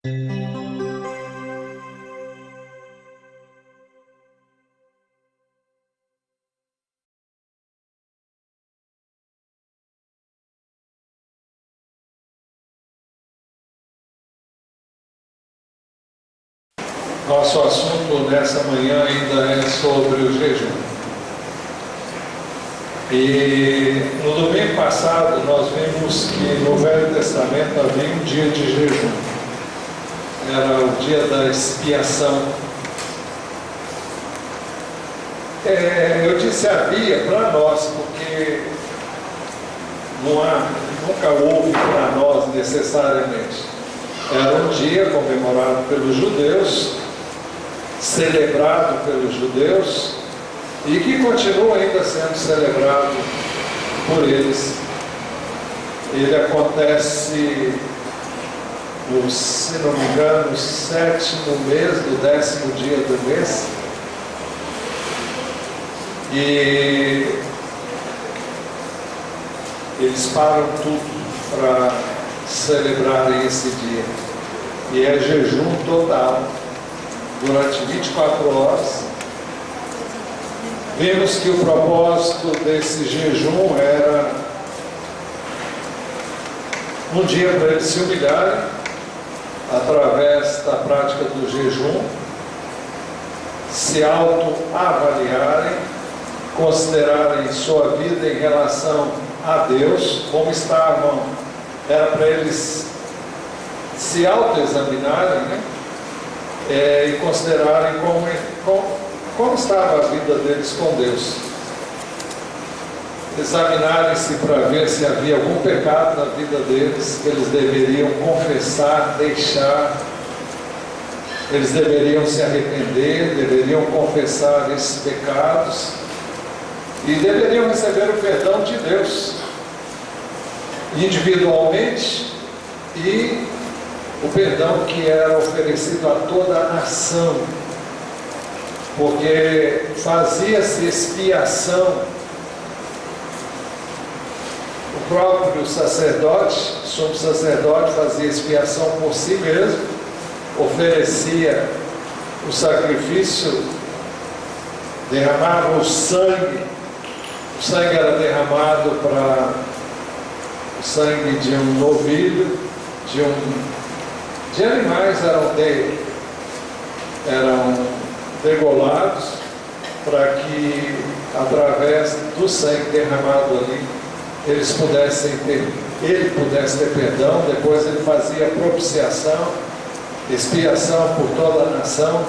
Nosso assunto nessa manhã ainda é sobre o jejum. E no domingo passado nós vimos que no Velho Testamento havia um dia de jejum. Era o dia da expiação. Eu disse havia para nós, porque nunca houve para nós necessariamente. Era um dia comemorado pelos judeus, celebrado pelos judeus e que continua ainda sendo celebrado por eles. Ele acontece no, se não me engano, no 7º mês do 10º dia do mês, e eles param tudo para celebrarem esse dia, e é jejum total durante 24 horas. Vimos que o propósito desse jejum era um dia para eles se humilharem através da prática do jejum, se autoavaliarem, considerarem sua vida em relação a Deus, como estavam. Era para eles se autoexaminarem, né? E considerarem como estava a vida deles com Deus. Examinarem-se para ver se havia algum pecado na vida deles que eles deveriam confessar, deixar. Eles deveriam se arrepender, deveriam confessar esses pecados e deveriam receber o perdão de Deus individualmente, e o perdão que era oferecido a toda a nação, porque fazia-se expiação. O próprio sacerdote, sumo sacerdote, fazia expiação por si mesmo, oferecia o sacrifício, derramava o sangue era derramado para o sangue de um novilho, de animais eram degolados, para que através do sangue derramado ali ele pudesse ter perdão. Depois ele fazia propiciação, expiação por toda a nação,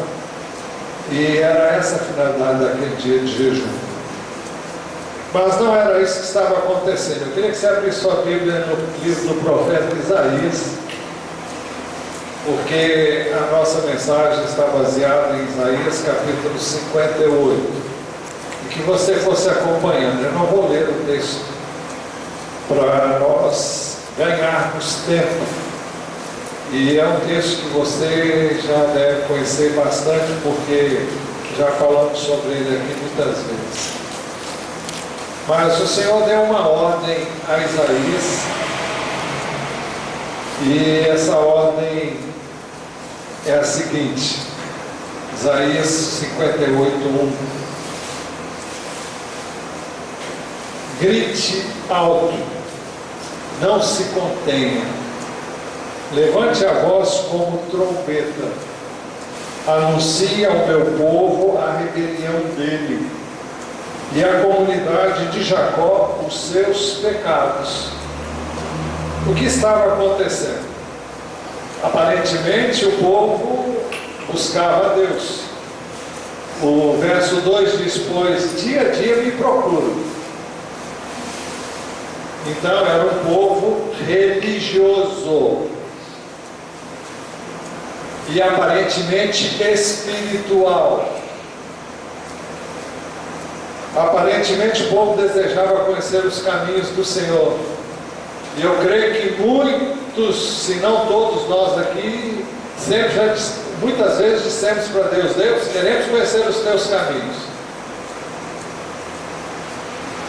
e era essa a finalidade daquele dia de jejum. Mas não era isso que estava acontecendo. Eu queria que você abrisse sua Bíblia no livro do profeta Isaías, porque a nossa mensagem está baseada em Isaías capítulo 58, e que você fosse acompanhando. Eu não vou ler o texto para nós ganharmos tempo, e é um texto que você já deve conhecer bastante, porque já falamos sobre ele aqui muitas vezes. Mas o Senhor deu uma ordem a Isaías, e essa ordem é a seguinte: Isaías 58:1. Grite alto, não se contenha, levante a voz como trombeta, anuncie ao meu povo a rebelião dele, e a comunidade de Jacó os seus pecados. O que estava acontecendo? Aparentemente o povo buscava a Deus. O verso 2 diz: pois dia a dia me procuram. Então era um povo religioso e aparentemente espiritual. Aparentemente o povo desejava conhecer os caminhos do Senhor. E eu creio que muitos, se não todos nós aqui, muitas vezes dissemos para Deus: Deus, queremos conhecer os teus caminhos,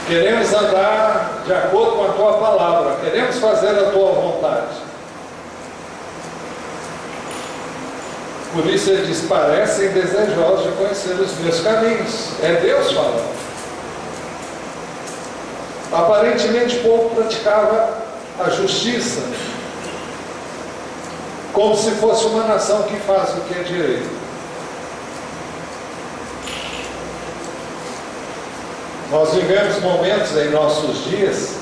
queremos andar de acordo com a tua palavra, queremos fazer a tua vontade. Por isso ele diz, parecem desejosos de conhecer os meus caminhos. É Deus falando. Aparentemente o povo praticava a justiça, como se fosse uma nação que faz o que é direito. Nós vivemos momentos em nossos dias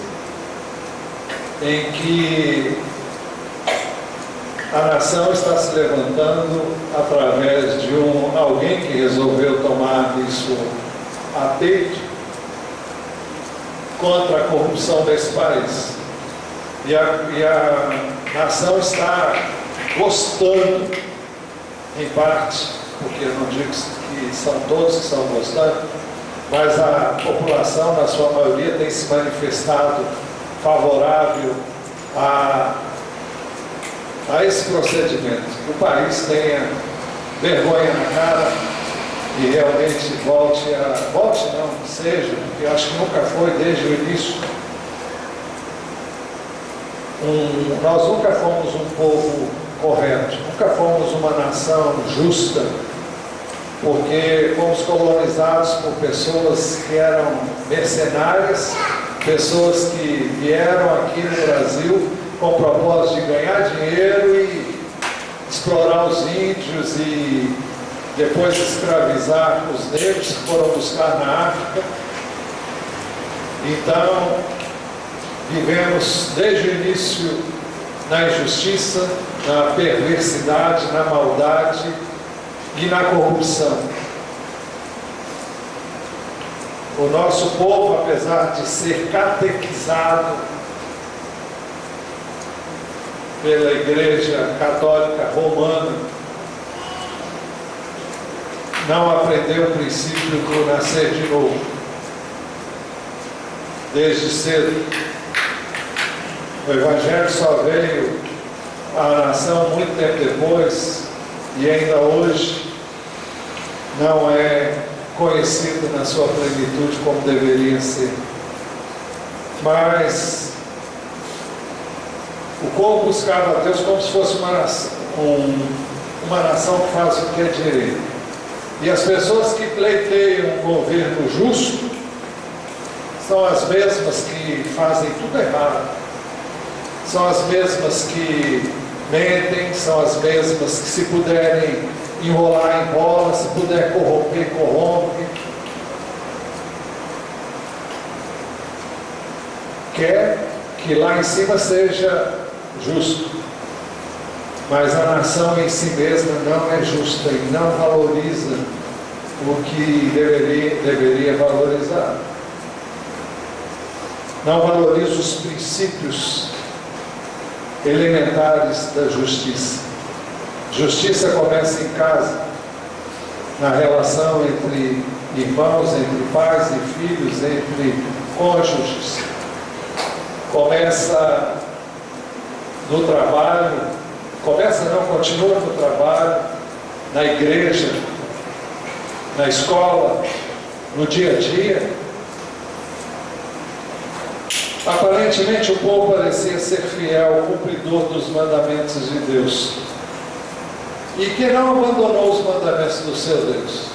em que a nação está se levantando através de alguém que resolveu tomar isso a peito contra a corrupção desse país. E a nação está gostando, em parte, porque eu não digo que são todos que estão gostando, mas a população, na sua maioria, tem se manifestado favorável a esse procedimento. Que o país tenha vergonha na cara e realmente seja, porque eu acho que nunca foi desde o início. Nós nunca fomos um povo correto, nunca fomos uma nação justa, porque fomos colonizados por pessoas que eram mercenárias, pessoas que vieram aqui no Brasil com o propósito de ganhar dinheiro e explorar os índios e depois escravizar os negros que foram buscar na África. Então, vivemos desde o início na injustiça, na perversidade, na maldade e na corrupção. O nosso povo, apesar de ser catequizado pela Igreja Católica Romana, não aprendeu o princípio do nascer de novo. Desde cedo. O Evangelho só veio à nação muito tempo depois e ainda hoje não é conhecido na sua plenitude como deveria ser. Mas o povo buscava a Deus como se fosse uma nação que faz o que é direito. E as pessoas que pleiteiam um governo justo são as mesmas que fazem tudo errado. São as mesmas que mentem, são as mesmas que, se puderem enrolar, enrola, se puder corromper, corrompe. Quer que lá em cima seja justo, mas a nação em si mesma não é justa e não valoriza o que deveria valorizar. Não valoriza os princípios elementares da justiça. Justiça começa em casa, na relação entre irmãos, entre pais e filhos, entre cônjuges. Começa no trabalho, continua no trabalho, na igreja, na escola, no dia a dia. Aparentemente o povo parecia ser fiel, cumpridor dos mandamentos de Deus, e que não abandonou os mandamentos do seu Deus.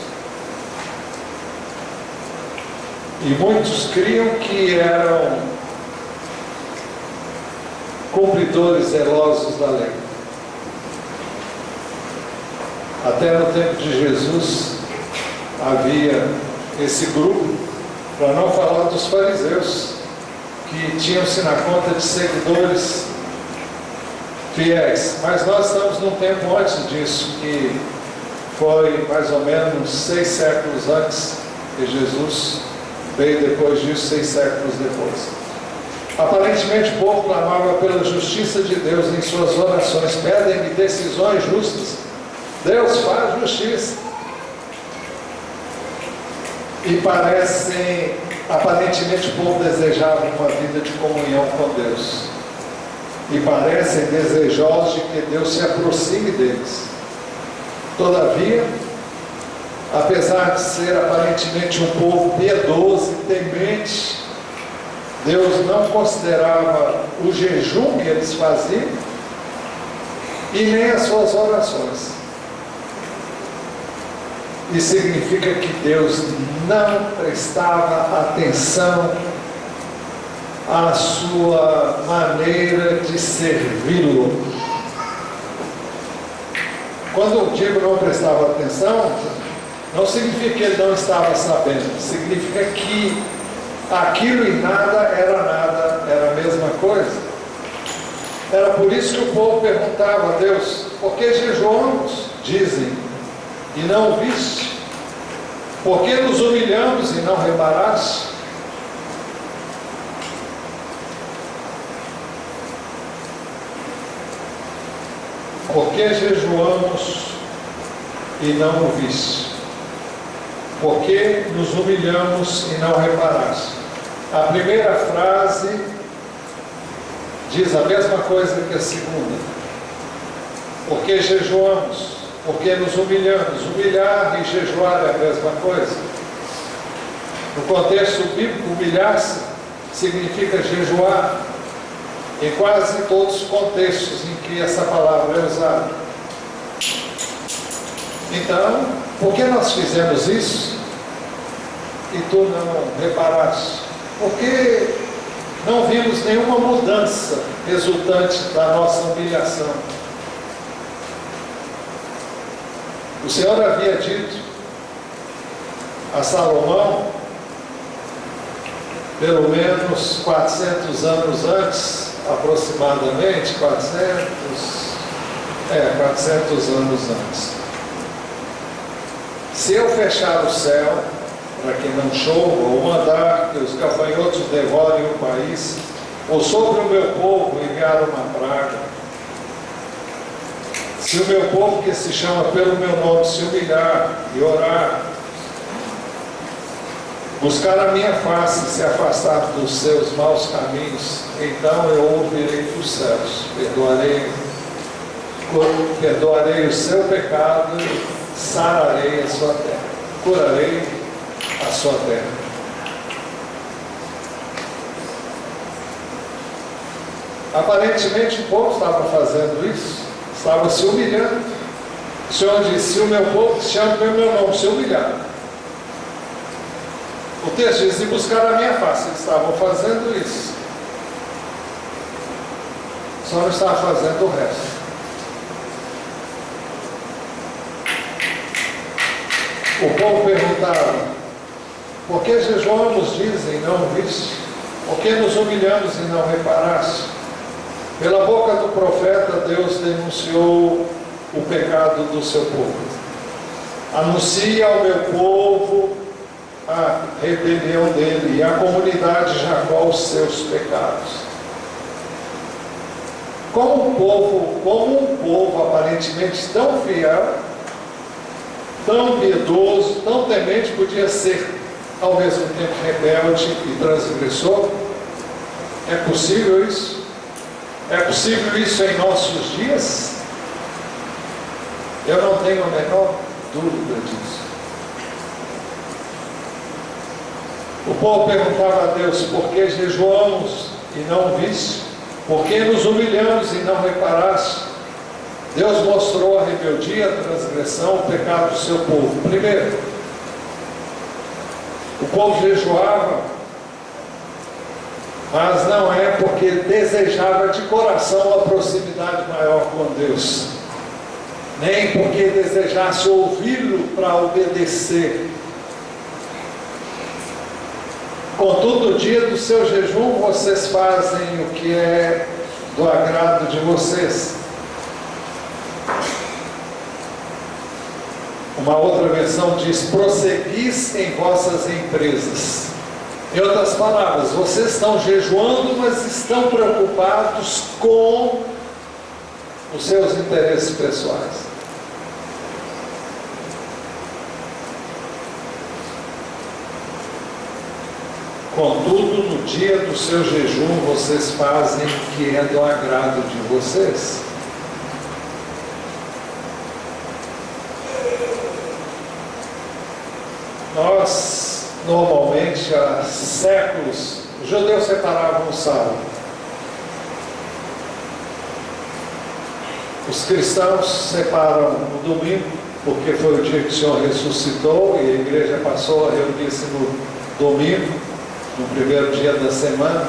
E muitos criam que eram cumpridores zelosos da lei. Até no tempo de Jesus havia esse grupo, para não falar dos fariseus, que tinham-se na conta de seguidores fiéis. Mas nós estamos num tempo antes disso, que foi mais ou menos 6 séculos antes que Jesus veio, depois disso, 6 séculos depois. Aparentemente o povo clamava pela justiça de Deus em suas orações. Pedem-me decisões justas. Deus faz justiça. E aparentemente o povo desejava uma vida de comunhão com Deus. E parecem desejosos de que Deus se aproxime deles. Todavia, apesar de ser aparentemente um povo piedoso e temente, Deus não considerava o jejum que eles faziam e nem as suas orações. e significa que Deus não prestava atenção à sua maneira de servi-lo. Quando eu digo não prestava atenção, não significa que ele não estava sabendo, significa que aquilo e nada, era a mesma coisa. Era por isso que o povo perguntava a Deus: por que jejuamos, dizem, e não viste? Por que nos humilhamos e não reparaste? Por que jejuamos e não o viste? Por que nos humilhamos e não reparaste? A primeira frase diz a mesma coisa que a segunda. Por que jejuamos? Por que nos humilhamos? Humilhar e jejuar é a mesma coisa. No contexto bíblico, humilhar-se significa jejuar. Em quase todos os contextos em que essa palavra é usada. Então, por que nós fizemos isso e tu não reparaste? Porque não vimos nenhuma mudança resultante da nossa humilhação. O Senhor havia dito a Salomão, pelo menos 400 anos antes, aproximadamente 400 anos antes: se eu fechar o céu para que não chova, ou mandar que os gafanhotos devorem o país, ou sobre o meu povo enviar uma praga, se o meu povo que se chama pelo meu nome se humilhar e orar, buscar a minha face e se afastar dos seus maus caminhos, então eu ouvirei dos céus, perdoarei o seu pecado e sararei a sua terra, curarei a sua terra. Aparentemente o povo estava fazendo isso, estava se humilhando. O Senhor disse: se o meu povo que se chama pelo meu nome se humilhar. O texto diz: e buscar a minha face. Eles estavam fazendo isso, só não estava fazendo o resto. O povo perguntava: por que jejuamos, dizem, não viste? Por que nos humilhamos e não reparaste? Pela boca do profeta, Deus denunciou o pecado do seu povo. Anuncia ao meu povo a rebelião dele e a comunidade de Jacó os seus pecados. Como um povo aparentemente tão fiel, tão piedoso, tão temente, podia ser ao mesmo tempo rebelde e transgressor? É possível isso? É possível isso em nossos dias? Eu não tenho a menor dúvida disso. O povo perguntava a Deus: por que jejuamos e não viste? Por que nos humilhamos e não reparaste? Deus mostrou a rebeldia, a transgressão, o pecado do seu povo. Primeiro, o povo jejuava, mas não é porque desejava de coração a proximidade maior com Deus, nem porque desejasse ouvi-lo para obedecer. Contudo, no dia do seu jejum, vocês fazem o que é do agrado de vocês. Uma outra versão diz: prosseguis em vossas empresas. Em outras palavras, vocês estão jejuando, mas estão preocupados com os seus interesses pessoais. Contudo, no dia do seu jejum, vocês fazem o que é do agrado de vocês. Nós, normalmente, há séculos, os judeus separavam o sábado. Os cristãos separam o domingo porque foi o dia que o Senhor ressuscitou e a igreja passou a reunir-se no domingo, no primeiro dia da semana.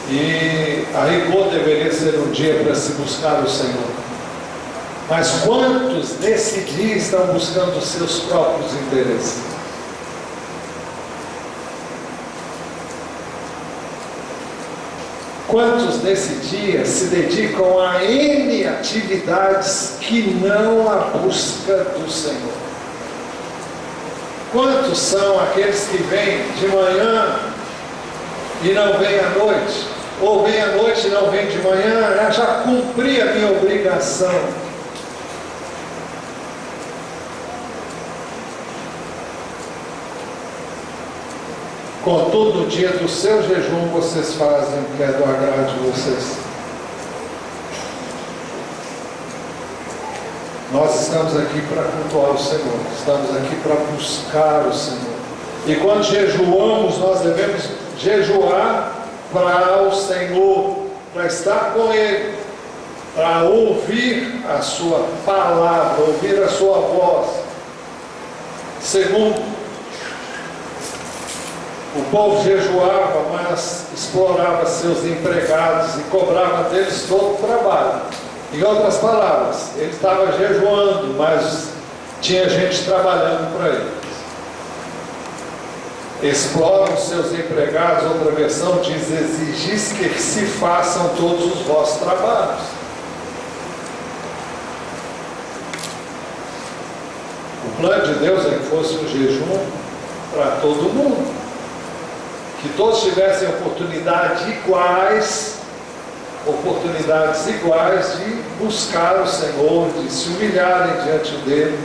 E a rigor deveria ser um dia para se buscar o Senhor. Mas quantos nesse dia estão buscando os seus próprios interesses? Quantos nesse dia se dedicam a N atividades que não a busca do Senhor? Quantos são aqueles que vêm de manhã e não vêm à noite? Ou vêm à noite e não vêm de manhã? Eu já cumpri a minha obrigação. Contudo, no dia do seu jejum, vocês fazem o que é do agrado de vocês. Nós estamos aqui para cultuar o Senhor, estamos aqui para buscar o Senhor. E quando jejuamos, nós devemos jejuar para o Senhor, para estar com Ele, para ouvir a sua palavra, ouvir a sua voz. Segundo, o povo jejuava, mas explorava seus empregados e cobrava deles todo o trabalho. Em outras palavras, ele estava jejuando, mas tinha gente trabalhando para ele. Exploram seus empregados, outra versão diz: exigis que se façam todos os vossos trabalhos. O plano de Deus é que fosse um jejum para todo mundo. Que todos tivessem oportunidades iguais de buscar o Senhor, de se humilharem diante dele,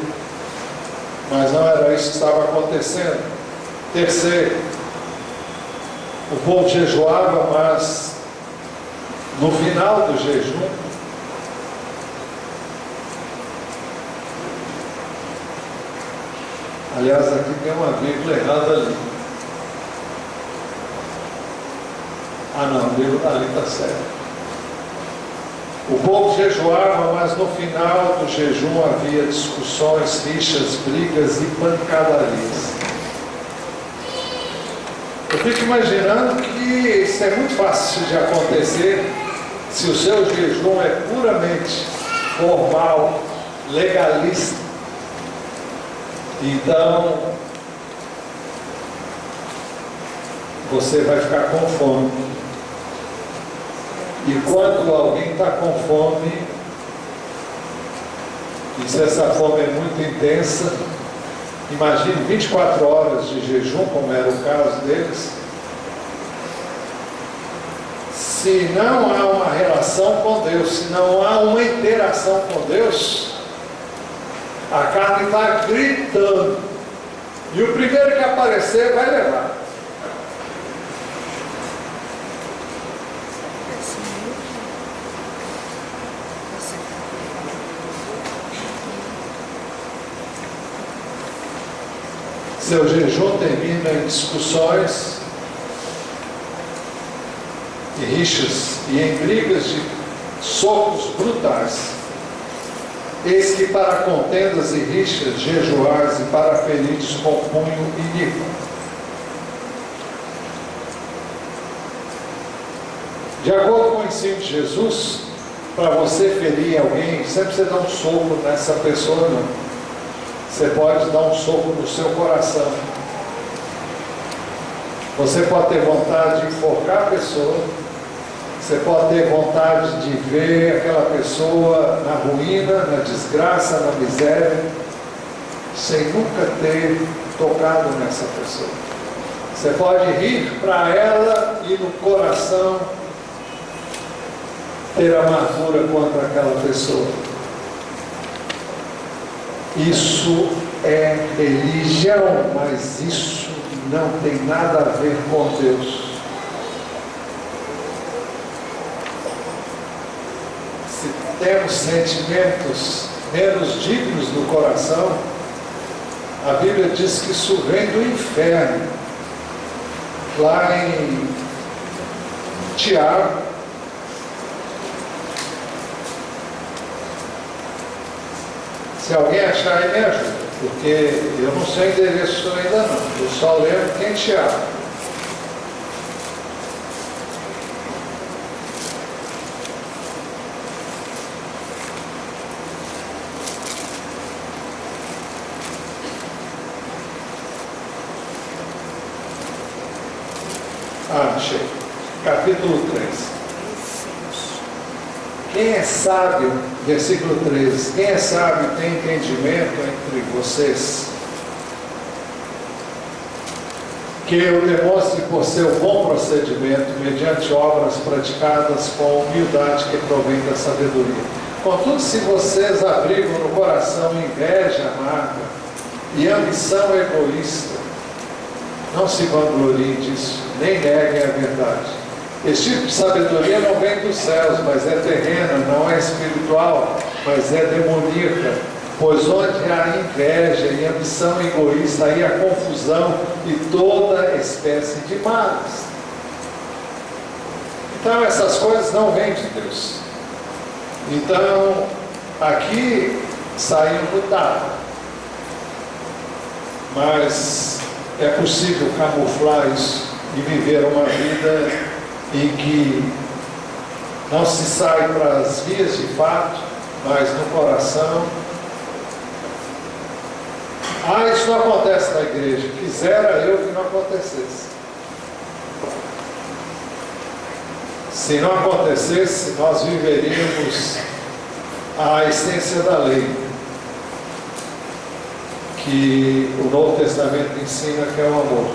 mas não era isso que estava acontecendo. Terceiro, o povo jejuava, mas no final do jejum, aliás, aqui tem uma vírgula errada ali. Ah não, ali está certo. O povo jejuava, mas no final do jejum havia discussões, rixas, brigas e pancadarias. Eu fico imaginando que isso é muito fácil de acontecer se o seu jejum é puramente formal, legalista. Então, você vai ficar com fome. E quando alguém está com fome, e se essa fome é muito intensa, imagine 24 horas de jejum, como era o caso deles. Se não há uma relação com Deus, se não há uma interação com Deus, a carne está gritando. E o primeiro que aparecer vai levar. Seu jejum termina em discussões e rixas e em brigas de socos brutais. Eis que para contendas e rixas jejuais e para feridos com punho iníquo. De acordo com o ensino de Jesus, para você ferir alguém, sempre você dá um soco nessa pessoa, não. Você pode dar um soco no seu coração. Você pode ter vontade de enforcar a pessoa. Você pode ter vontade de ver aquela pessoa na ruína, na desgraça, na miséria, sem nunca ter tocado nessa pessoa. Você pode rir para ela e no coração ter amargura contra aquela pessoa. Isso é religião, mas isso não tem nada a ver com Deus. Se temos sentimentos menos dignos no coração, a Bíblia diz que isso vem do inferno. Lá em Tiago, Se alguém achar aí, me ajuda, porque eu não sei o endereço ainda não. Eu só lembro quem te abre. Achei. Capítulo 3. Quem é sábio, versículo 13, quem é sábio tem entendimento entre vocês, que eu demonstre por seu bom procedimento, mediante obras praticadas com humildade que provém da sabedoria. Contudo, se vocês abrigam no coração inveja amarga e ambição egoísta, não se vangloriem disso, nem neguem a verdade. Esse tipo de sabedoria não vem dos céus, mas é terrena, não é espiritual, mas é demoníaca. Pois onde há inveja e ambição egoísta, aí há confusão e toda espécie de males. Então essas coisas não vêm de Deus. Então, aqui saiu do dado. Mas é possível camuflar isso e viver uma vida em que não se sai para as vias de fato, mas no coração. Isso não acontece na igreja. Quisera eu que não acontecesse. Se não acontecesse, nós viveríamos a essência da lei, que o Novo Testamento ensina, que é o amor.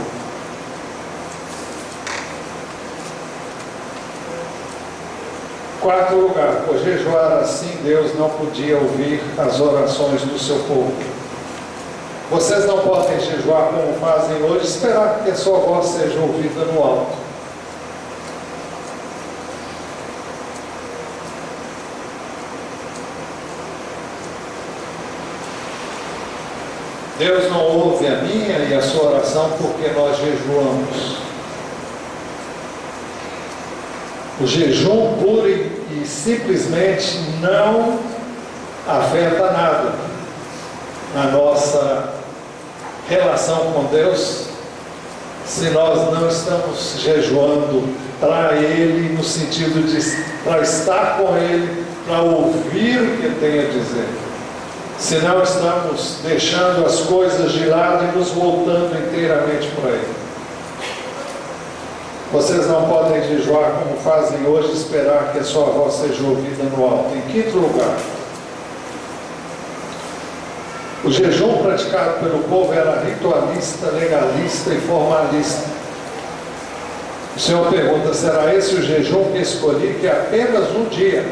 Quarto lugar, por jejuar assim, Deus não podia ouvir as orações do seu povo. Vocês não podem jejuar como fazem hoje, esperar que a sua voz seja ouvida no alto. Deus não ouve a minha e a sua oração porque nós jejuamos. O jejum puro e simplesmente não afeta nada na nossa relação com Deus, se nós não estamos jejuando para Ele, no sentido de para estar com Ele, para ouvir o que Ele tem a dizer. Se não estamos deixando as coisas de lado e nos voltando inteiramente para Ele. Vocês não podem jejuar como fazem hoje, esperar que a sua voz seja ouvida no alto. Em quinto lugar, o jejum praticado pelo povo era ritualista, legalista e formalista. O Senhor pergunta, será esse o jejum que escolhi, que apenas um dia,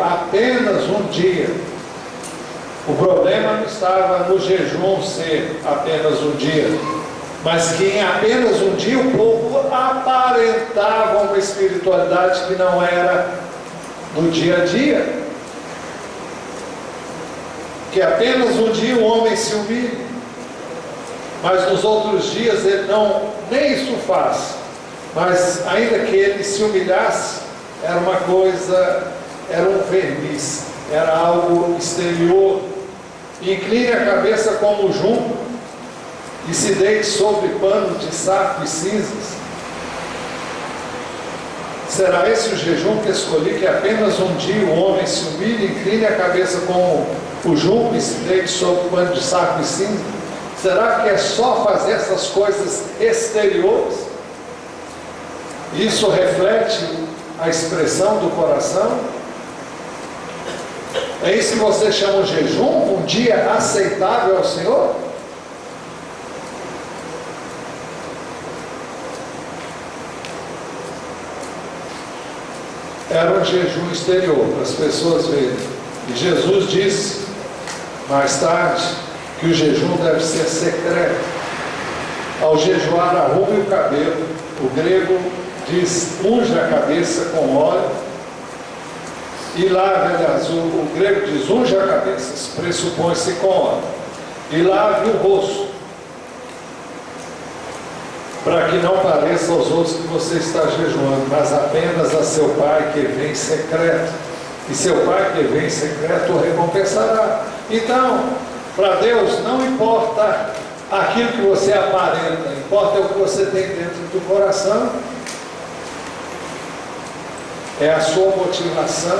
o problema não estava no jejum ser apenas um dia, mas que em apenas um dia o povo aparentava uma espiritualidade que não era no dia a dia. Que apenas um dia o homem se humilha, mas nos outros dias ele nem isso faz. Mas ainda que ele se humilhasse, era uma coisa, era um verniz, era algo exterior. Incline a cabeça como junco e se deite sobre pano de saco e cinzas. Será esse o jejum que escolhi, que apenas um dia o homem se humilha, incline a cabeça como o junco e se deite sobre pano de saco e cinza? Será que é só fazer essas coisas exteriores? Isso reflete a expressão do coração? É isso que você chama de jejum? Um dia aceitável ao Senhor? Era um jejum exterior, para as pessoas verem. E Jesus disse, mais tarde, que o jejum deve ser secreto. Ao jejuar, arrume o cabelo. O grego diz, unja a cabeça com óleo e lave, aliás, o grego diz, unja a cabeça, pressupõe-se com óleo, e lave o rosto, para que não pareça aos outros que você está jejuando, mas apenas a seu Pai que vem em secreto, e seu Pai que vem em secreto o recompensará. Então, Para Deus não importa aquilo que você aparenta, importa o que você tem dentro do coração, é a sua motivação.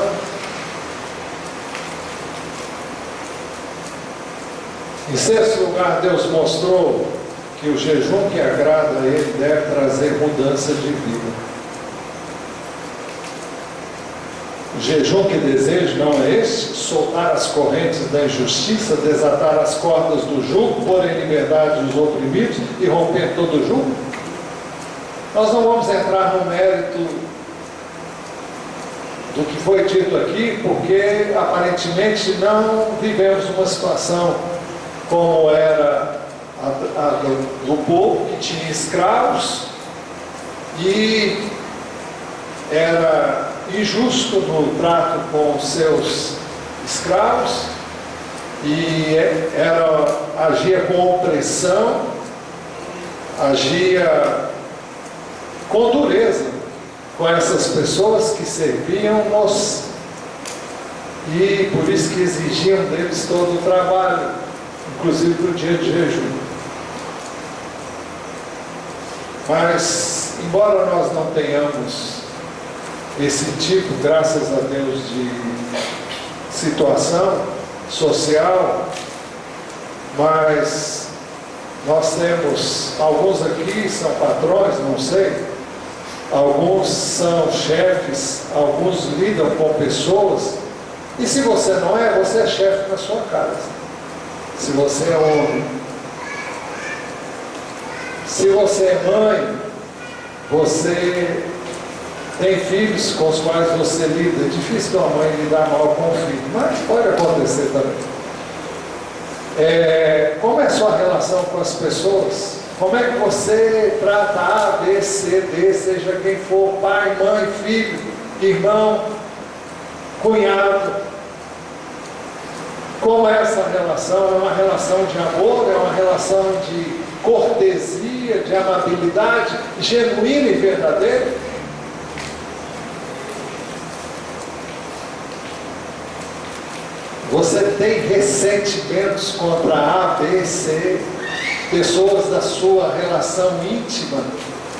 Em sexto lugar, Deus mostrou que o jejum que agrada a Ele deve trazer mudança de vida. O jejum que desejo não é este: soltar as correntes da injustiça, desatar as cordas do jugo, pôr em liberdade os oprimidos e romper todo o jugo. Nós não vamos entrar no mérito do que foi dito aqui, porque aparentemente não vivemos uma situação como era a do povo, que tinha escravos e era injusto no trato com os seus escravos e agia com opressão, agia com dureza com essas pessoas que serviam-nos, e por isso que exigiam deles todo o trabalho, inclusive para o dia de jejum. Mas, embora nós não tenhamos esse tipo, graças a Deus, de situação social, mas nós temos, alguns aqui são patrões, não sei, alguns são chefes, alguns lidam com pessoas, e se você não é, você é chefe na sua casa. Se você é homem, se você é mãe, você tem filhos com os quais você lida. É difícil uma mãe lidar mal com o filho, mas pode acontecer também. Como é a sua relação com as pessoas? Como é que você trata A, B, C, D, seja quem for, pai, mãe, filho, irmão, cunhado? Como é essa relação? É uma relação de amor, é uma relação de cortesia, de amabilidade, genuína e verdadeira? Você tem ressentimentos contra A, B, C, pessoas da sua relação íntima,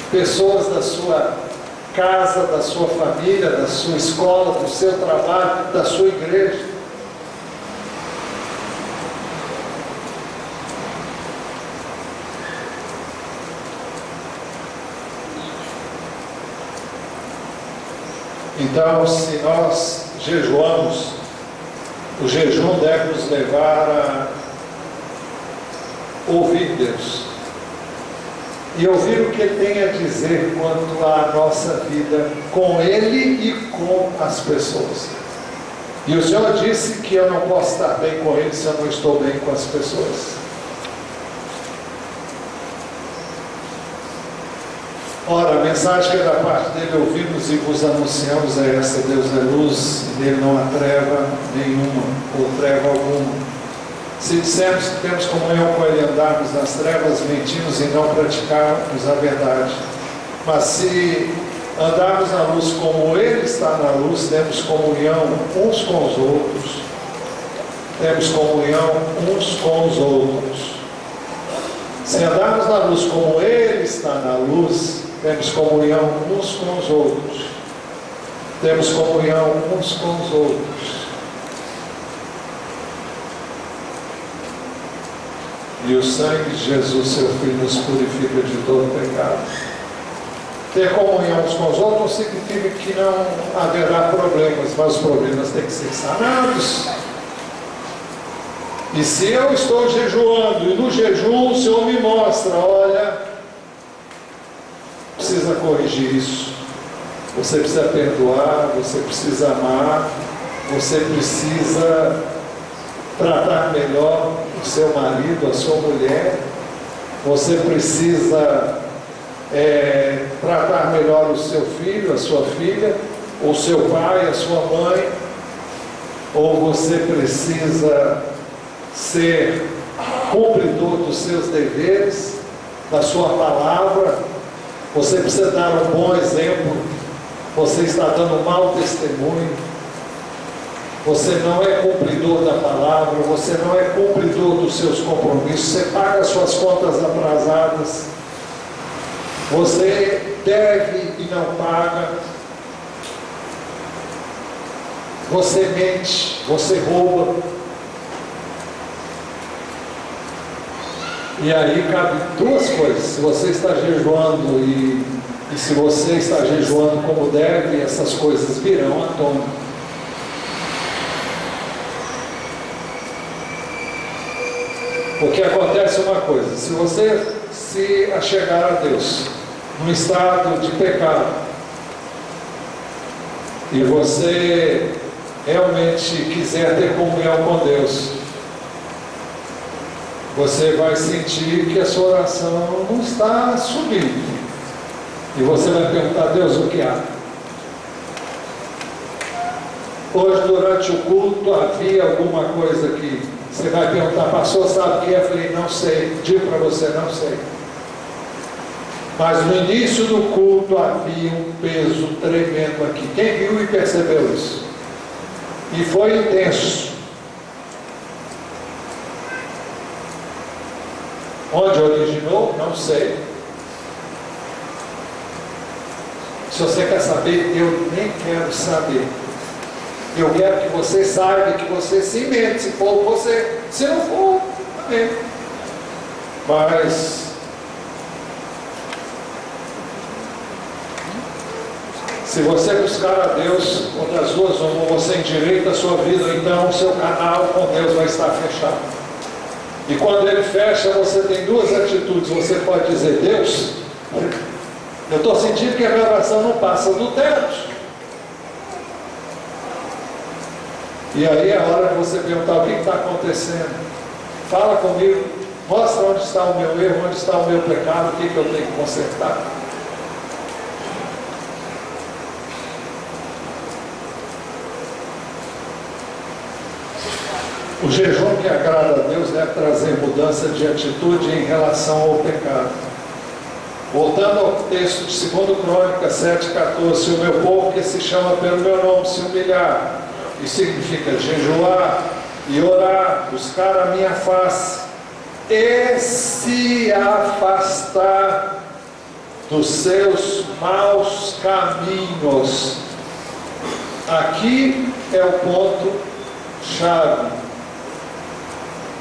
pessoas da sua casa, da sua família, da sua escola, do seu trabalho, da sua igreja? Então, se nós jejuamos, o jejum deve nos levar a ouvir Deus e ouvir o que Ele tem a dizer quanto à nossa vida com Ele e com as pessoas. E o Senhor disse que eu não posso estar bem com Ele se eu não estou bem com as pessoas. Ora, a mensagem que é da parte dele ouvimos e vos anunciamos é essa: Deus é luz e nele não há treva nenhuma, ou treva alguma. Se dissermos que temos comunhão com Ele e andarmos nas trevas, mentimos e não praticarmos a verdade. Mas se andarmos na luz como Ele está na luz, temos comunhão uns com os outros. Temos comunhão uns com os outros. Se andarmos na luz como Ele está na luz, temos comunhão uns com os outros. Temos comunhão uns com os outros. E o sangue de Jesus, seu Filho, nos purifica de todo pecado. Ter comunhão uns com os outros não significa que não haverá problemas, mas os problemas têm que ser sanados. E se eu estou jejuando, e no jejum o Senhor me mostra, olha, precisa corrigir isso, você precisa perdoar, você precisa amar, você precisa tratar melhor o seu marido, a sua mulher, você precisa tratar melhor o seu filho, a sua filha, ou seu pai, a sua mãe, ou você precisa ser cumpridor dos seus deveres, da sua palavra, você precisa dar um bom exemplo, você está dando um mau testemunho. você não é cumpridor da palavra, você não é cumpridor dos seus compromissos, você paga as suas contas atrasadas, você deve e não paga, você mente, você rouba. E aí cabe duas coisas: se você está jejuando e se você está jejuando como deve, essas coisas virão à tona. Porque acontece uma coisa: se você se achegar a Deus num estado de pecado e você realmente quiser ter comunhão com Deus, você vai sentir que a sua oração não está subindo. E você vai perguntar: Deus, o que há? Hoje, durante o culto, havia alguma coisa que você vai perguntar: pastor, sabe o que é? Eu falei: não sei. Digo para você: não sei. Mas no início do culto havia um peso tremendo aqui. Quem viu e percebeu isso? E foi intenso. Onde originou? Não sei. Se você quer saber, eu nem quero saber. Eu quero que você saiba, que você se mente, se for você. Se não for, também. Mas se você buscar a Deus, uma das duas, ou você endireita a sua vida, então o seu canal com Deus vai estar fechado. E quando ele fecha, você tem duas atitudes. Você pode dizer: Deus, eu estou sentindo que a minha oração não passa do teto. E aí é a hora de você perguntar: o que está acontecendo? Fala comigo, mostra onde está o meu erro, onde está o meu pecado, o que eu tenho que consertar. O jejum que agrada a Deus deve trazer mudança de atitude em relação ao pecado. Voltando ao texto de 2 Crônicas 7,14: se o meu povo, que se chama pelo meu nome, se humilhar, e significa jejuar e orar, buscar a minha face e se afastar dos seus maus caminhos. Aqui é o ponto chave.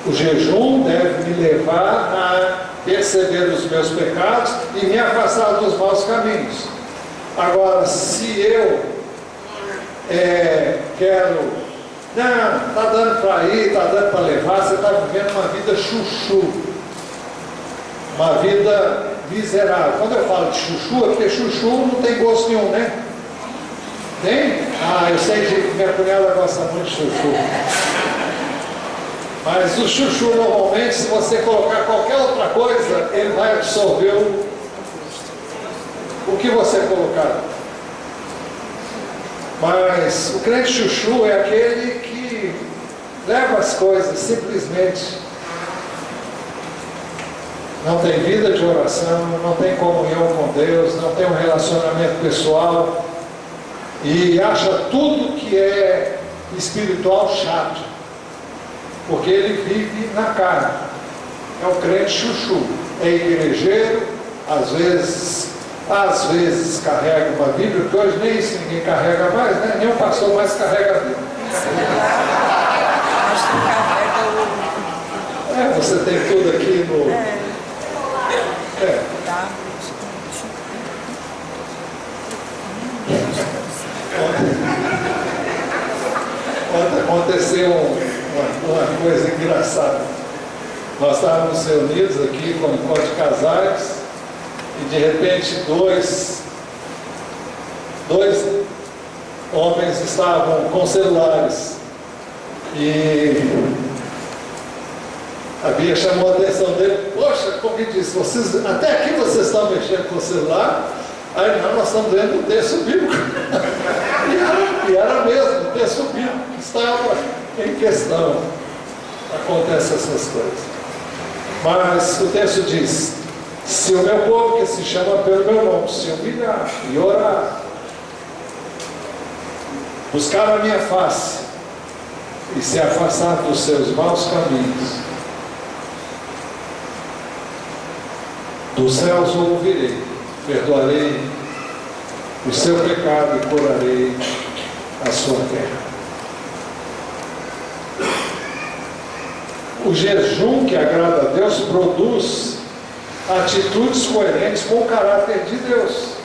O jejum deve me levar a perceber os meus pecados e me afastar dos maus caminhos. Agora, se eu quero, não, está dando para ir, está dando para levar, você está vivendo uma vida chuchu, uma vida miserável. Quando eu falo de chuchu, é porque chuchu não tem gosto nenhum, né? Tem? Ah, eu sei que minha cunhada gosta muito de chuchu. Mas o chuchu, normalmente, se você colocar qualquer outra coisa, ele vai absorver o que você colocar. Mas o crente chuchu é aquele que leva as coisas simplesmente. Não tem vida de oração, não tem comunhão com Deus, não tem um relacionamento pessoal e acha tudo que é espiritual chato. Porque ele vive na carne. É o crente chuchu. É igrejeiro, às vezes carrega uma Bíblia, porque hoje nem isso ninguém carrega mais, né? Nem o pastor mais carrega a Bíblia. Você tem tudo aqui no... Ontem aconteceu uma coisa engraçada. Nós estávamos reunidos aqui com encontro de casais e de repente dois homens estavam com celulares e a Bia chamou a atenção dele. Poxa, como que disse, até aqui vocês estão mexendo com o celular? Aí não, nós estamos lendo o texto bíblico. e era mesmo o texto bíblico que estava em questão. Acontecem essas coisas. Mas o texto diz: se o meu povo, que se chama pelo meu nome, se humilhar e orar, buscar a minha face e se afastar dos seus maus caminhos, dos céus o ouvirei, perdoarei o seu pecado e curarei a sua terra. O jejum que agrada a Deus produz atitudes coerentes com o caráter de Deus.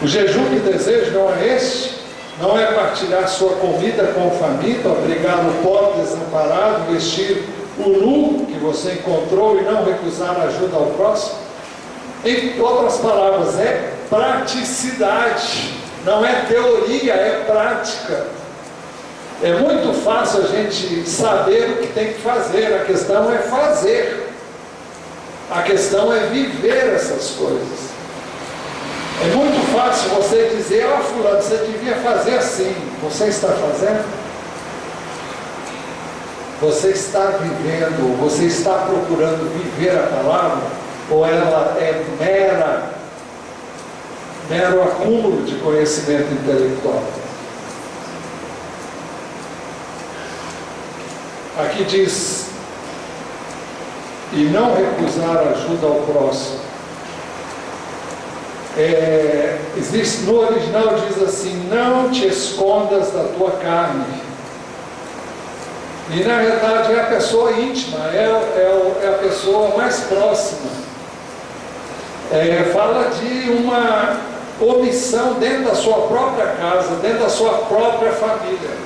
O jejum que desejo não é este, não é partilhar sua comida com o faminto, abrigar o pobre desamparado, vestir o nu que você encontrou e não recusar ajuda ao próximo. Em outras palavras, é praticidade, não é teoria, é prática. É muito fácil a gente saber o que tem que fazer, a questão é fazer, a questão é viver essas coisas. É muito fácil você dizer: ó, fulano, você devia fazer assim. Você está fazendo? Você está vivendo? Você está procurando viver a palavra? Ou ela é mero acúmulo de conhecimento intelectual? Aqui diz: e não recusar ajuda ao próximo. No original diz assim: não te escondas da tua carne. E na verdade é a pessoa íntima, é a pessoa mais próxima. Fala de uma omissão dentro da sua própria casa, dentro da sua própria família.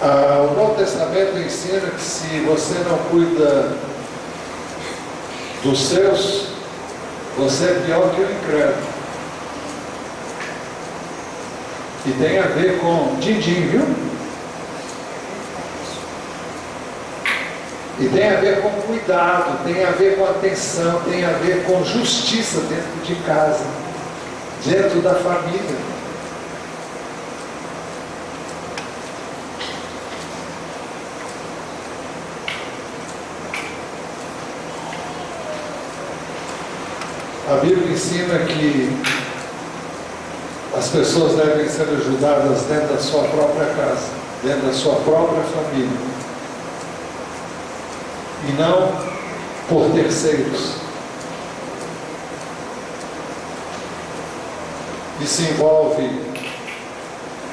O Novo Testamento ensina que se você não cuida dos seus, você é pior que o incrédulo. E tem a ver com din-din, viu? E tem a ver com cuidado, tem a ver com atenção, tem a ver com justiça dentro de casa, dentro da família. A Bíblia ensina que as pessoas devem ser ajudadas dentro da sua própria casa, dentro da sua própria família, e não por terceiros. Isso envolve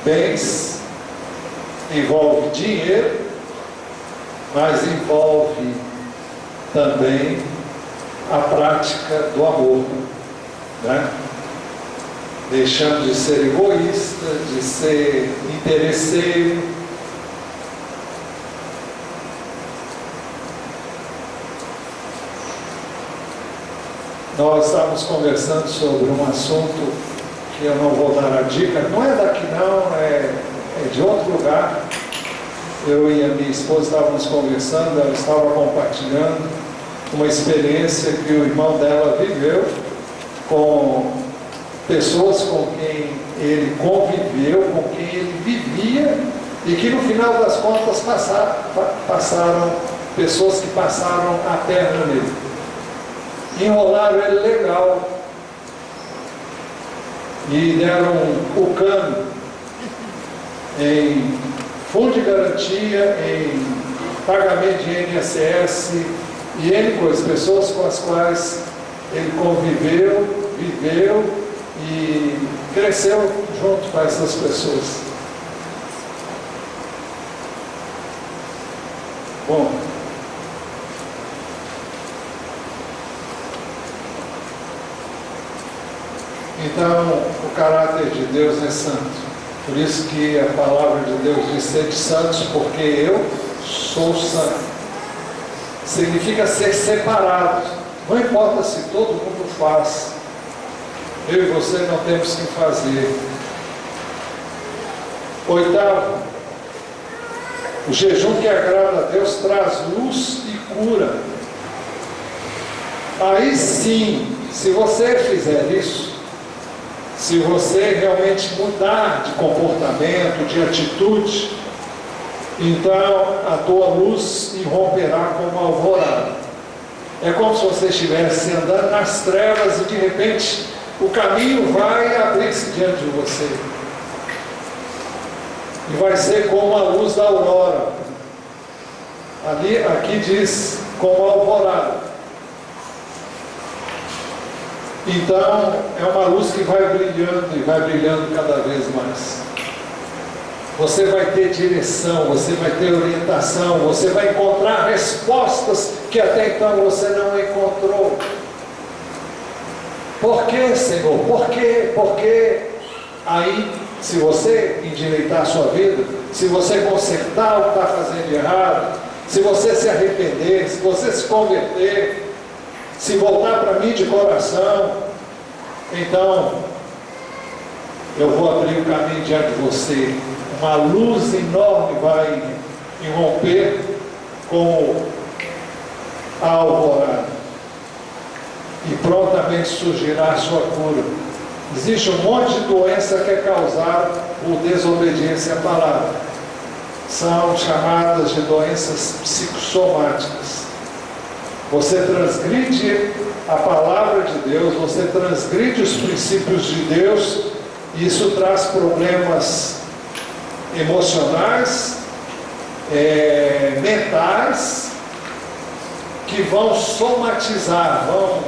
bens, envolve dinheiro, mas envolve também a prática do amor, né? Deixando de ser egoísta, de ser interesseiro. Nós estávamos conversando sobre um assunto que eu não vou dar a dica, não é daqui não, é de outro lugar. Eu e a minha esposa estávamos conversando, ela estava compartilhando uma experiência que o irmão dela viveu com pessoas com quem ele conviveu, com quem ele vivia, e que no final das contas passaram pessoas que passaram a perna nele, enrolaram ele legal e deram o cano em fundo de garantia, em pagamento de INSS e N coisas, pessoas com as quais ele conviveu, viveu e cresceu junto com essas pessoas. Bom, então o caráter de Deus é santo. Por isso que a palavra de Deus diz: sede santos, porque eu sou santo. Significa ser separado. Não importa se todo mundo faz, eu e você não temos que fazer. Oitavo, o jejum que agrada a Deus traz luz e cura. Aí sim, se você fizer isso, se você realmente mudar de comportamento, de atitude, então a tua luz irromperá como alvorada. É como se você estivesse andando nas trevas e de repente o caminho vai abrir-se diante de você. E vai ser como a luz da aurora. Aqui diz como a alvorada. Então é uma luz que vai brilhando e vai brilhando cada vez mais. Você vai ter direção, você vai ter orientação, você vai encontrar respostas que até então você não encontrou. Por que, Senhor? Por quê? Porque aí, se você endireitar a sua vida, se você consertar o que está fazendo de errado, se você se arrepender, se você se converter, se voltar para mim de coração, então eu vou abrir o caminho diante de você. Uma luz enorme vai irromper com a alvorada e prontamente surgirá a sua cura. Existe um monte de doença que é causada por desobediência à palavra. São chamadas de doenças psicossomáticas. Você transgride a palavra de Deus, você transgride os princípios de Deus, e isso traz problemas emocionais, mentais, que vão somatizar, vão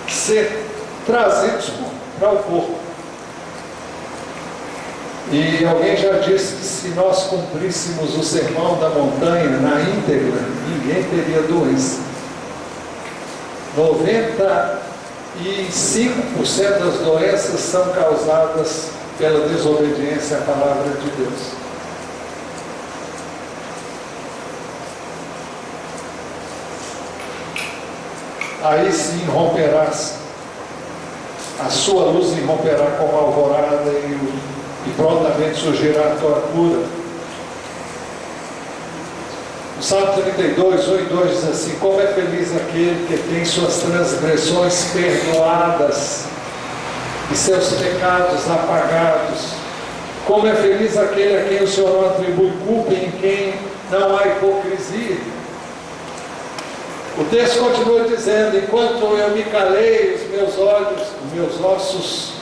ser trazidos para o corpo. E alguém já disse que se nós cumpríssemos o sermão da montanha na íntegra, ninguém teria doença. 95% das doenças são causadas pela desobediência à palavra de Deus. Aí sim romperás, a sua luz irromperá como a alvorada e prontamente surgirá a tua cura. O Salmo 32, 1 e 2 diz assim: como é feliz aquele que tem suas transgressões perdoadas e seus pecados apagados. Como é feliz aquele a quem o Senhor não atribui culpa e em quem não há hipocrisia. O texto continua dizendo: enquanto eu me calei, os meus olhos, os meus ossos.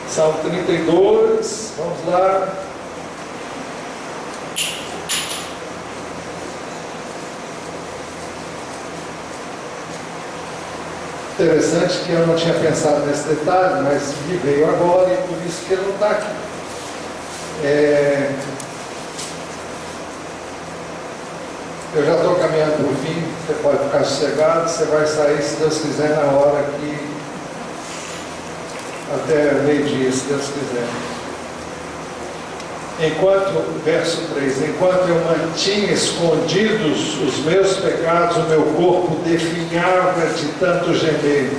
Salmo 32, vamos lá. Interessante que eu não tinha pensado nesse detalhe, mas me veio agora e por isso que ele não está aqui. Eu já estou caminhando para o fim, você pode ficar sossegado, você vai sair, se Deus quiser, na hora que até meio-dia, se Deus quiser. Verso 3, enquanto eu mantinha escondidos os meus pecados, o meu corpo definhava de tanto gemer.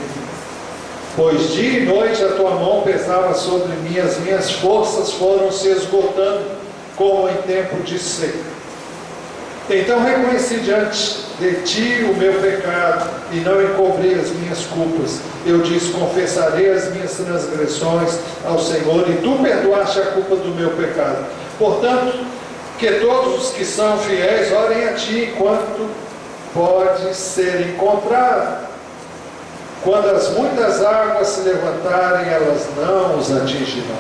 Pois dia e noite a tua mão pesava sobre mim, as minhas forças foram se esgotando, como em tempo de seca. Então reconheci diante de ti o meu pecado, e não encobri as minhas culpas. Eu disse: confessarei as minhas transgressões ao Senhor, e tu perdoaste a culpa do meu pecado. Portanto, que todos os que são fiéis orem a ti, enquanto pode ser encontrado. Quando as muitas águas se levantarem, elas não os atingirão.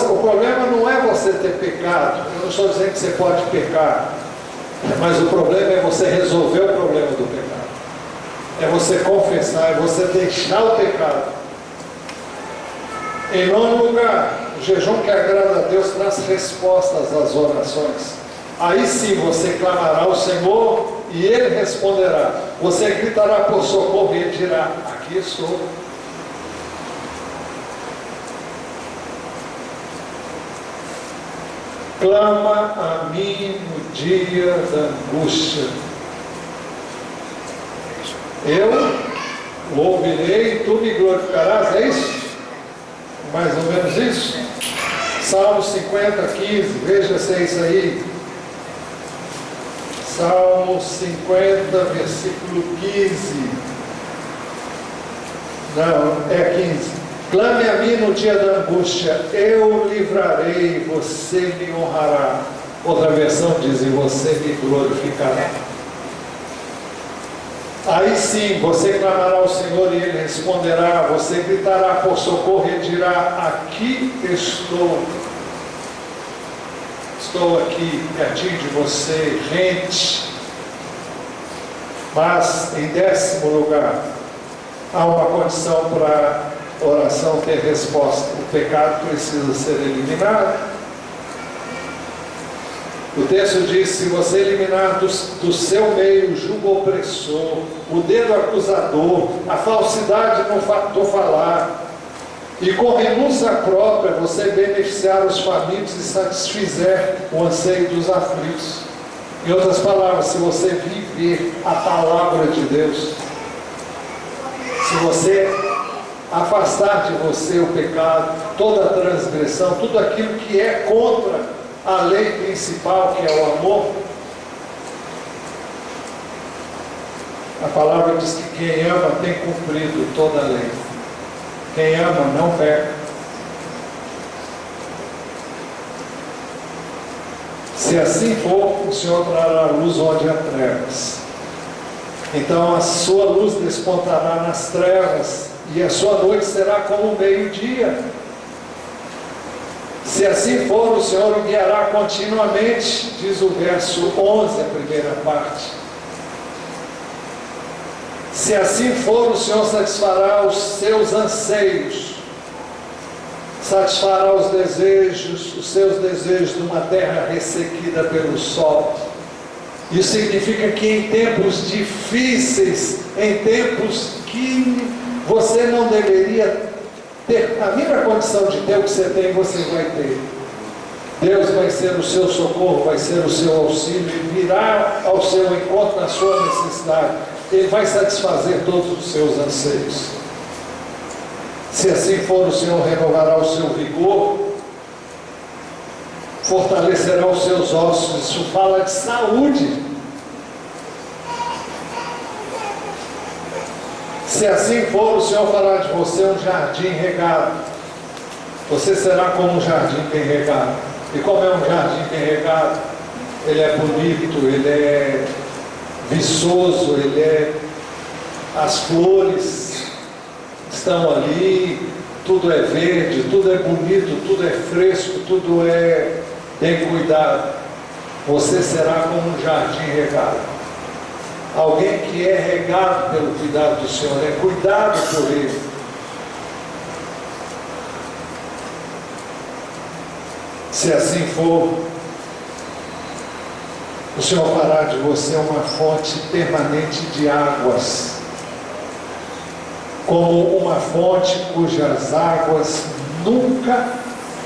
O problema não é você ter pecado. Eu não estou dizendo que você pode pecar, mas o problema é você resolver o problema do pecado. É você confessar, é você deixar o pecado. Em nono lugar, o jejum que agrada a Deus traz respostas às orações. Aí sim você clamará ao Senhor e Ele responderá. Você gritará por socorro e Ele dirá: aqui estou. Clama a mim no dia da angústia. Eu o ouvirei e tu me glorificarás. É isso? Mais ou menos isso? Salmo 50, 15. Veja se é isso aí. Salmo 50, versículo 15. Não, é 15. Clame a mim no dia da angústia, eu livrarei, você me honrará. Outra versão diz: e você me glorificará. Aí sim, você clamará ao Senhor e Ele responderá, você gritará por socorro e Ele dirá, aqui estou. Estou aqui pertinho de você, rente. Mas, em 10º lugar, há uma condição para a oração ter resposta. O pecado precisa ser eliminado. O texto diz, se você eliminar do seu meio o jugo opressor, o dedo acusador, a falsidade do falar, e com renúncia própria você beneficiar os famintos e satisfizer o anseio dos aflitos. Em outras palavras, se você viver a palavra de Deus, se você afastar de você o pecado, toda a transgressão, tudo aquilo que é contra a lei principal, que é o amor, a palavra diz que quem ama tem cumprido toda a lei. Quem ama não peca. Se assim for, o Senhor trará luz onde há trevas. Então a sua luz despontará nas trevas, e a sua noite será como o meio-dia. Se assim for, o Senhor o guiará continuamente, diz o verso 11, a primeira parte. Se assim for, o Senhor satisfará os seus anseios, satisfará os seus desejos de uma terra ressequida pelo sol. Isso significa que em tempos difíceis, em tempos que você não deveria ter a mínima condição de ter o que você tem, você vai ter. Deus vai ser o seu socorro, vai ser o seu auxílio, Ele virá ao seu encontro na sua necessidade. Ele vai satisfazer todos os seus anseios. Se assim for, o Senhor renovará o seu vigor, fortalecerá os seus ossos. Isso fala de saúde. Se assim for, o Senhor fará de você um jardim regado. Você será como um jardim bem regado. E como é um jardim bem regado? Ele é bonito, ele é viçoso, as flores estão ali, tudo é verde, tudo é bonito, tudo é fresco, tudo é bem cuidado. Você será como um jardim regado. Alguém que é regado pelo cuidado do Senhor, é cuidado por Ele. Se assim for, o Senhor fará de você uma fonte permanente de águas, como uma fonte cujas águas nunca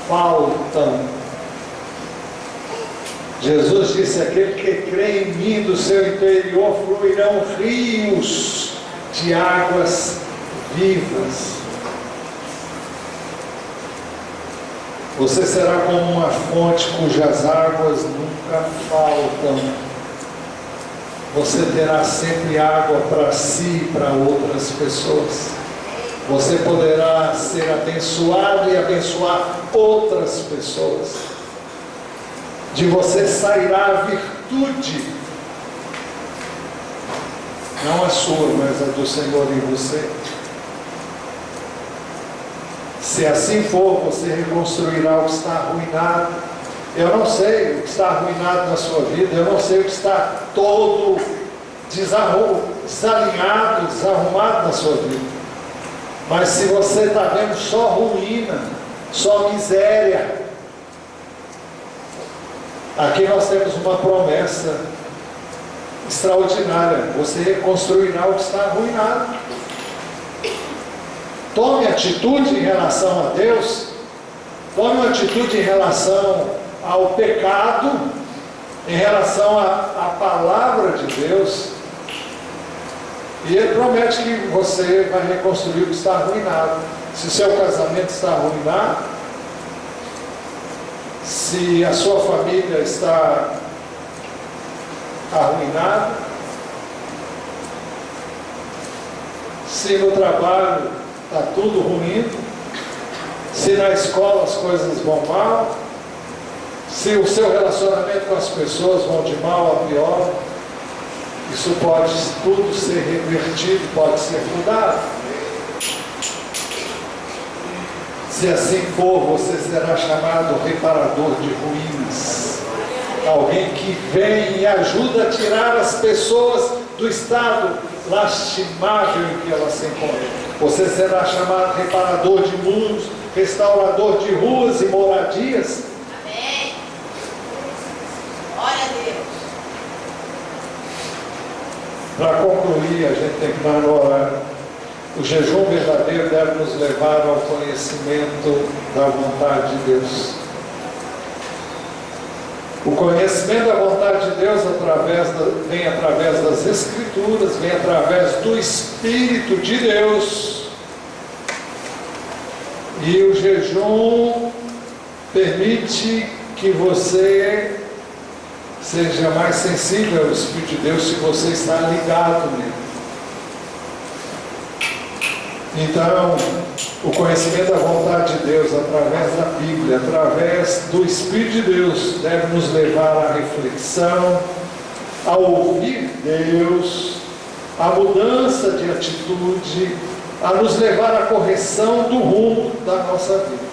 faltam. Jesus disse, aquele que crê em mim, do seu interior fluirão rios de águas vivas. Você será como uma fonte cujas águas nunca faltam. Você terá sempre água para si e para outras pessoas. Você poderá ser abençoado e abençoar outras pessoas. De você sairá a virtude, não a sua, mas a do Senhor em você. Se assim for, você reconstruirá o que está arruinado. Eu não sei o que está arruinado na sua vida, eu não sei o que está todo desalinhado, desarrumado na sua vida. Mas se você está vendo só ruína, só miséria, aqui nós temos uma promessa extraordinária. Você reconstruirá o que está arruinado. Tome atitude em relação a Deus. Tome uma atitude em relação ao pecado, em relação à palavra de Deus. E Ele promete que você vai reconstruir o que está arruinado. Se o seu casamento está arruinado, se a sua família está arruinada, se no trabalho está tudo ruim, se na escola as coisas vão mal, se o seu relacionamento com as pessoas vão de mal a pior, Isso pode tudo ser revertido, pode ser mudado. Se assim for, você será chamado reparador de ruínas. Alguém que vem e ajuda a tirar as pessoas do estado lastimável em que elas se encontram. Você será chamado reparador de muros, restaurador de ruas e moradias. Amém. Glória a Deus. Para concluir, a gente tem que orar. O jejum verdadeiro deve nos levar ao conhecimento da vontade de Deus. O conhecimento da vontade de Deus vem através das Escrituras, vem através do Espírito de Deus. E o jejum permite que você seja mais sensível ao Espírito de Deus se você está ligado nele. Então, o conhecimento da vontade de Deus através da Bíblia, através do Espírito de Deus, deve nos levar à reflexão, a ouvir Deus, à mudança de atitude, a nos levar à correção do rumo da nossa vida.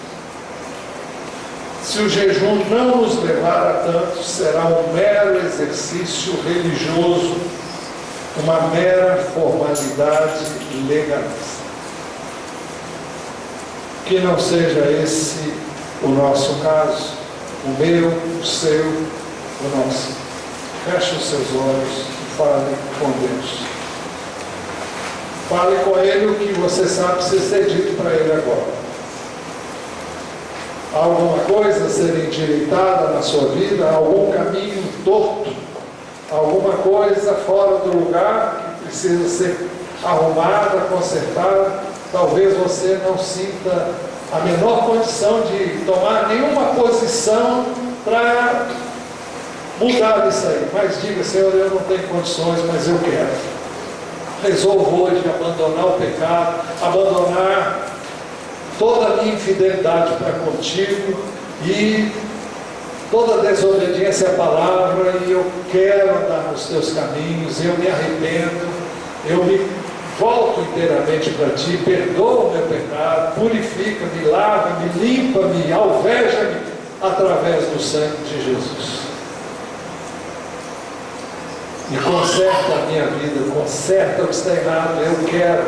Se o jejum não nos levar a tanto, será um mero exercício religioso, uma mera formalidade legalista. Que não seja esse o nosso caso, o meu, o seu, o nosso. Feche os seus olhos e fale com Deus. Fale com Ele o que você sabe precisa ser dito para Ele agora. Há alguma coisa a ser endireitada na sua vida? Há algum caminho torto? Alguma coisa fora do lugar que precisa ser arrumada, consertada? Talvez você não sinta a menor condição de tomar nenhuma posição para mudar isso aí. Mas diga, Senhor, eu não tenho condições, mas eu quero. Resolvo hoje abandonar o pecado, abandonar toda a minha infidelidade para contigo e toda a desobediência à palavra, e eu quero andar nos teus caminhos, eu me arrependo, eu me volto inteiramente para ti, perdoa o meu pecado, purifica-me, lava-me, limpa-me, alveja-me através do sangue de Jesus. E conserta a minha vida, conserta o que está errado. Eu quero.